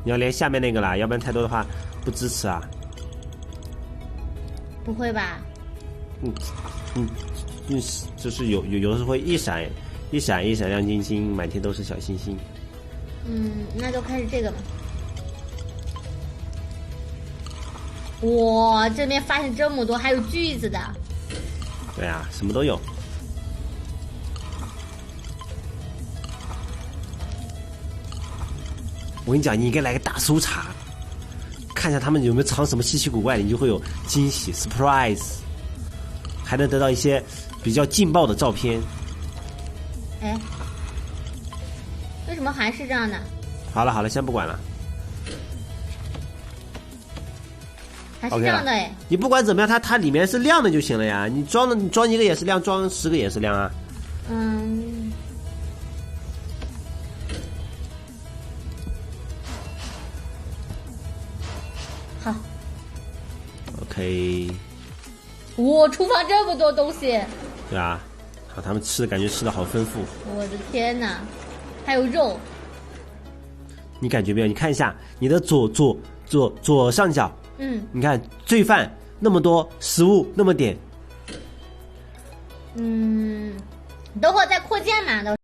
你要连下面那个啦，要不然太多的话不支持啊。不会吧？就是有的时候会一闪亮晶晶，满天都是小星星。那就开始这个吧。哇，这边发现这么多，还有锯子的。对啊，什么都有。我跟你讲，你应该来个大搜查，看一下他们有没有藏什么稀奇古怪的，你就会有惊喜 surprise， 还能得到一些比较劲爆的照片。哎，为什么还是这样的？好了，先不管了。还是这样的哎。你不管怎么样，它里面是亮的就行了呀。你装一个也是亮，装10个也是亮啊。好。OK。哇，厨房这么多东西。对啊，好，他们感觉吃的好丰富。我的天哪，还有肉。你感觉没有？你看一下你的左上角。你看罪犯那么多，食物那么点。等会儿再扩建嘛。